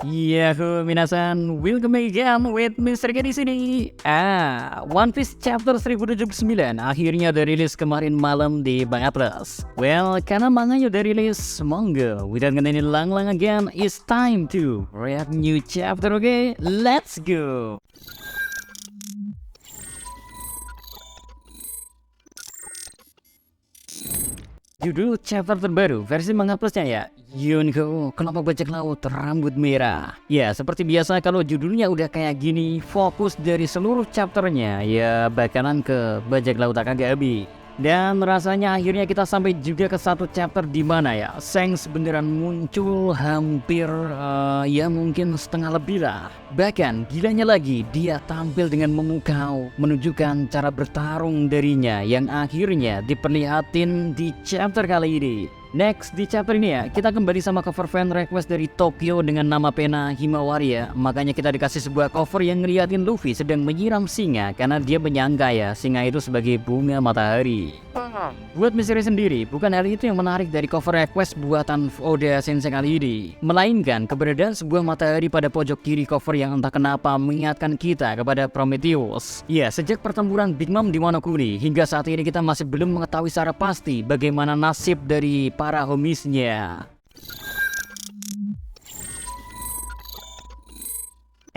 Yahoo minasan, welcome again with Mr. K di sini. One Piece Chapter 1079 akhirnya dirilis kemarin malam di Manga Plus. Well, karena manganya udah rilis, monggo without any lang again, it's time to read new chapter, okay? Let's go. Judul chapter terbaru versi Manga Plusnya ya, Yunko, kelompok bajak laut rambut merah. Ya, seperti biasa kalau judulnya udah kayak gini, fokus dari seluruh chapternya ya bakalan ke bajak laut Akagabi. Dan rasanya akhirnya kita sampai juga ke satu chapter di mana ya Shanks beneran muncul hampir ya mungkin setengah lebih lah. Bahkan gilanya lagi dia tampil dengan memukau, menunjukkan cara bertarung darinya yang akhirnya diperlihatin di chapter kali ini. Next, di chapter ini ya, kita kembali sama cover fan request dari Tokyo dengan nama pena Himawari ya. Makanya kita dikasih sebuah cover yang ngeliatin Luffy sedang menyiram singa karena dia menyangka ya singa itu sebagai bunga matahari. Buat misteri sendiri, bukan hal itu yang menarik dari cover request buatan Oda Sensei kali ini, melainkan keberadaan sebuah matahari pada pojok kiri cover yang entah kenapa mengingatkan kita kepada Prometheus. Ya, sejak pertempuran Big Mom di Wano Kuni, hingga saat ini kita masih belum mengetahui secara pasti bagaimana nasib dari para homisnya.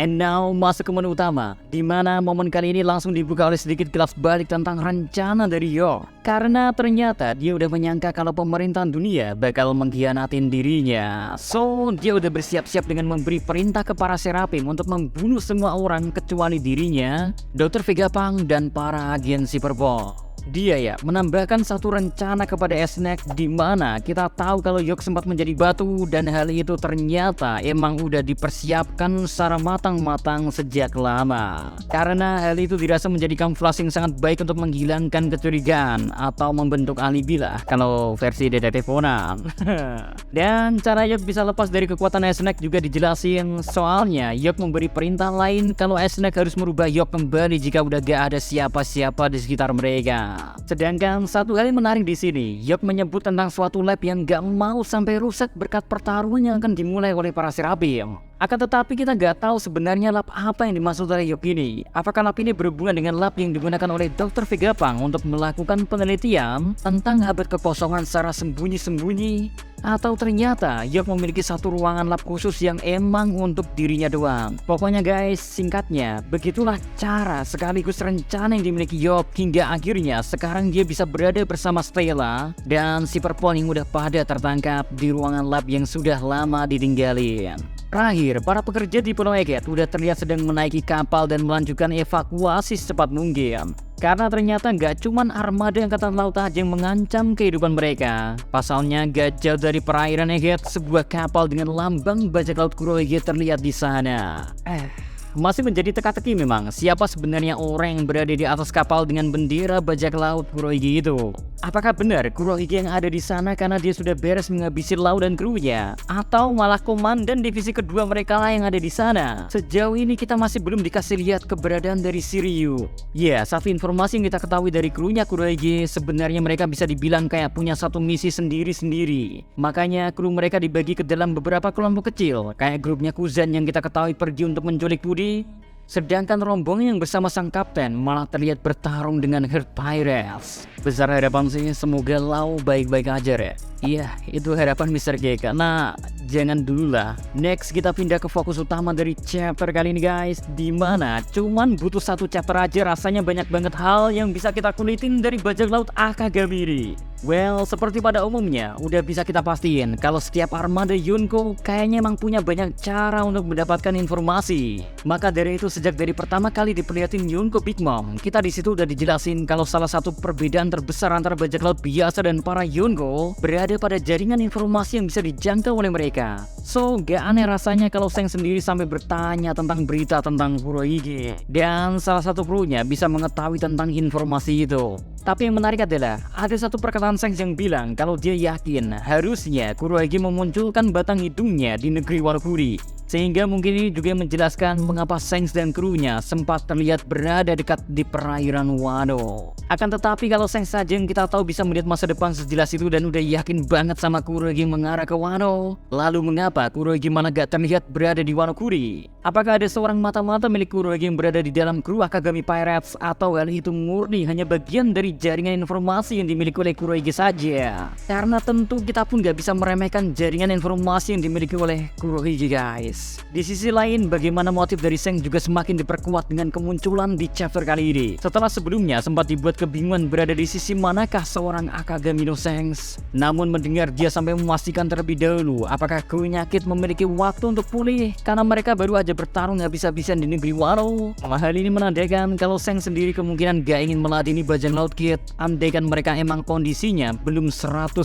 And now masuk ke menu utama, di mana momen kali ini langsung dibuka oleh sedikit kilas balik tentang rencana dari York. Karena ternyata dia udah menyangka kalau pemerintahan dunia bakal mengkhianatin dirinya. So, dia udah bersiap-siap dengan memberi perintah ke para Serapim untuk membunuh semua orang kecuali dirinya, Dr. Vegapunk, dan para agen Cyberpunk. Dia ya menambahkan satu rencana kepada Snack di mana kita tahu kalau York sempat menjadi batu dan hal itu ternyata emang udah dipersiapkan secara matang-matang sejak lama. Karena hal itu dirasa menjadi kamuflase yang sangat baik untuk menghilangkan kecurigaan atau membentuk alibi lah kalau versi Detektif Conan. Dan cara York bisa lepas dari kekuatan Snack juga dijelasin, soalnya York memberi perintah lain kalau Snack harus merubah York kembali jika udah gak ada siapa-siapa di sekitar mereka. Sedangkan satu hal yang menarik di sini, York menyebut tentang suatu lab yang gak mau sampai rusak berkat pertarungan yang akan dimulai oleh para Serapim. Akan tetapi kita gak tahu sebenarnya lab apa yang dimaksud oleh York ini. Apakah lab ini berhubungan dengan lab yang digunakan oleh Dr. Vegapunk untuk melakukan penelitian tentang abad kekosongan secara sembunyi-sembunyi? Atau ternyata York memiliki satu ruangan lab khusus yang emang untuk dirinya doang. Pokoknya guys, singkatnya, begitulah cara sekaligus rencana yang dimiliki York hingga akhirnya sekarang dia bisa berada bersama Stella dan Cyberpunk yang udah pada tertangkap di ruangan lab yang sudah lama ditinggalin. Terakhir, para pekerja di Pulau Eket udah terlihat sedang menaiki kapal dan melanjutkan evakuasi secepat mungkin. Karena ternyata gak cuman armada angkatan laut aja yang mengancam kehidupan mereka. Pasalnya gak jauh dari perairan Eket, sebuah kapal dengan lambang bajak laut Kurohige terlihat di sana. Masih menjadi teka-teki memang siapa sebenarnya orang yang berada di atas kapal dengan bendera bajak laut Kurohige itu. Apakah benar Kurohige yang ada di sana karena dia sudah beres menghabisi Lau dan krunya, atau malah komandan divisi kedua mereka lah yang ada di sana? Sejauh ini kita masih belum dikasih lihat keberadaan dari Shiryu. Ya, satu informasi yang kita ketahui dari krunya Kurohige, sebenarnya mereka bisa dibilang kayak punya satu misi sendiri-sendiri. Makanya kru mereka dibagi ke dalam beberapa kelompok kecil, kayak grupnya Kuzan yang kita ketahui pergi untuk menculik Budi. Sedangkan rombongan yang bersama sang kapten malah terlihat bertarung dengan herd pirates. Besar harapan sih semoga Lau baik-baik aja ya. Iya, itu harapan Mr. K. Nah, jangan dulu lah. Next kita pindah ke fokus utama dari chapter kali ini guys, dimana cuman butuh satu chapter aja rasanya banyak banget hal yang bisa kita kulitin dari bajak laut Akagami. Well, seperti pada umumnya, udah bisa kita pastiin kalau setiap armada Yunko kayaknya emang punya banyak cara untuk mendapatkan informasi. Maka dari itu sejak dari pertama kali diperlihatin Yunko Big Mom, kita disitu udah dijelasin kalau salah satu perbedaan terbesar antara bajak laut biasa dan para Yunko berada pada jaringan informasi yang bisa dijangkau oleh mereka. So, gak aneh rasanya kalau Shanks sendiri sampai bertanya tentang berita tentang Kurohige, dan salah satu krunya bisa mengetahui tentang informasi itu. Tapi yang menarik adalah ada satu perkataan Shanks yang bilang kalau dia yakin harusnya Kurohige memunculkan batang hidungnya di negeri Wano Kuni. Sehingga mungkin ini juga menjelaskan mengapa Shanks dan krunya sempat terlihat berada dekat di perairan Wano. Akan tetapi kalau Shanks saja yang kita tahu bisa melihat masa depan sejelas itu dan udah yakin banget sama Kurohige mengarah ke Wano, lalu mengapa Kurohige malah gak terlihat berada di Wano Kuri? Apakah ada seorang mata-mata milik Kurohige yang berada di dalam kru Akagami Pirates, atau hal itu murni hanya bagian dari jaringan informasi yang dimiliki oleh Kurohige saja? Karena tentu kita pun gak bisa meremehkan jaringan informasi yang dimiliki oleh Kurohige, guys. Di sisi lain, bagaimana motif dari Shanks juga semakin diperkuat dengan kemunculan di chapter kali ini. Setelah sebelumnya sempat dibuat kebingungan berada di sisi manakah seorang Akagami no Shanks. Namun mendengar dia sampai memastikan terlebih dahulu apakah krunya Kid memiliki waktu untuk pulih karena mereka baru aja bertarung habis-habisan di negeri Wano. Hal ini menandakan kalau Shanks sendiri kemungkinan gak ingin meladeni bajak laut Kid, andaikan mereka emang kondisinya belum 100%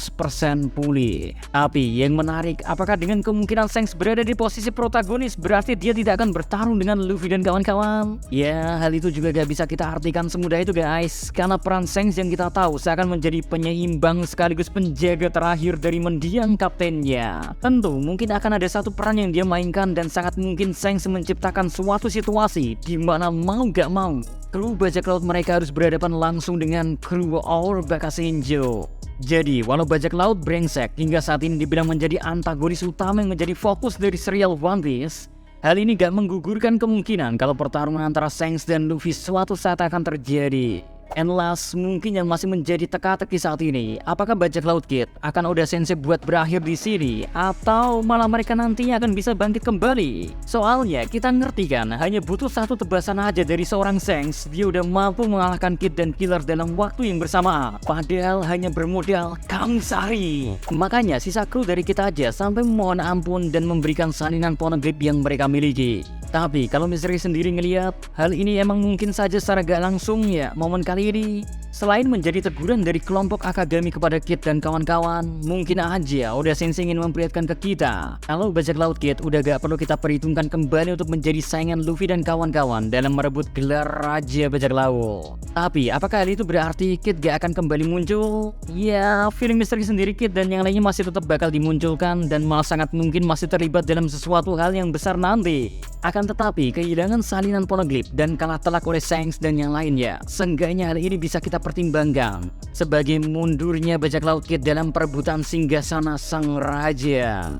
pulih. Tapi yang menarik, apakah dengan kemungkinan Shanks berada di posisi protagonis berarti dia tidak akan bertarung dengan Luffy dan kawan-kawan? Ya, hal itu juga gak bisa kita artikan semudah itu, guys. Karena peran Shanks yang kita tahu seakan menjadi penyeimbang sekaligus penjaga terakhir dari mendiang kaptennya. Tentu mungkin akan ada satu peran yang dia mainkan dan sangat mungkin Shanks menciptakan suatu situasi di mana mau gak mau kru bajak laut mereka harus berhadapan langsung dengan kru Our Bakasenjo. Jadi, walau bajak laut brengsek hingga saat ini dibilang menjadi antagonis utama yang menjadi fokus dari serial One Piece, hal ini gak menggugurkan kemungkinan kalau pertarungan antara Shanks dan Luffy suatu saat akan terjadi. And last, mungkin yang masih menjadi teka-teki saat ini, apakah bajak laut Kid akan Oda Sensei buat berakhir di sini, atau malah mereka nantinya akan bisa bangkit kembali? Soalnya kita ngerti kan, hanya butuh satu tebasan aja dari seorang Shanks, dia udah mampu mengalahkan Kid dan Killer dalam waktu yang bersamaan. Padahal hanya bermodal Kamisari. Makanya sisa kru dari kita aja sampai memohon ampun dan memberikan salinan poneglyph yang mereka miliki. Tapi kalau Misteri sendiri ngeliat hal ini emang mungkin saja secara gak langsung ya momen kali ini selain menjadi teguran dari kelompok Akagami kepada Kid dan kawan-kawan, mungkin aja Oda Sensei ingin memperlihatkan ke kita kalau bajak laut Kid udah gak perlu kita perhitungkan kembali untuk menjadi saingan Luffy dan kawan-kawan dalam merebut gelar Raja Bajak Laut. Tapi apakah hal itu berarti Kid gak akan kembali muncul? Ya, feeling Misteri sendiri Kid dan yang lainnya masih tetap bakal dimunculkan dan malah sangat mungkin masih terlibat dalam sesuatu hal yang besar nanti. Akan tetapi kehilangan salinan poneglyph dan kalah telak oleh Shanks dan yang lainnya, seenggaknya hal ini bisa kita pertimbangkan sebagai mundurnya bajak laut Kid dalam perebutan singgasana sang raja.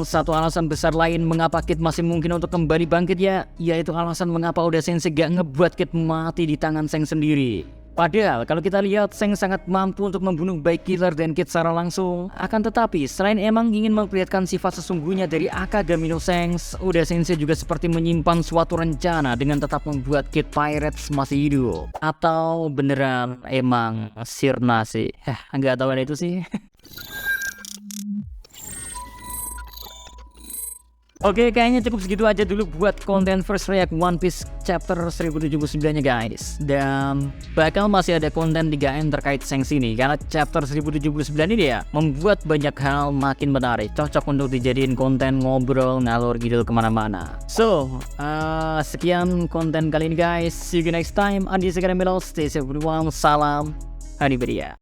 Satu alasan besar lain mengapa Kid masih mungkin untuk kembali bangkit ya, yaitu alasan mengapa Oda Sensei gak ngebuat Kid mati di tangan Shanks sendiri. Padahal kalau kita lihat Shanks sangat mampu untuk membunuh baik Killer dan Kid secara langsung. Akan tetapi selain emang ingin memperlihatkan sifat sesungguhnya dari Akagami no Shanks, Oda Sensei juga seperti menyimpan suatu rencana dengan tetap membuat Kid Pirates masih hidup. Atau beneran emang sirna sih? Nggak tahu ada itu sih. Oke, kayaknya cukup segitu aja dulu buat konten First React One Piece chapter 1079 nya guys. Dan bakal masih ada konten 3M terkait Shanks ini, karena chapter 1079 ini ya membuat banyak hal makin menarik, cocok untuk dijadiin konten ngobrol ngalor ngidul kemana-mana. So, sekian konten kali ini guys. See you next time. Andi Sekarang Melo, stay safe everyone. Salam Hadiberia.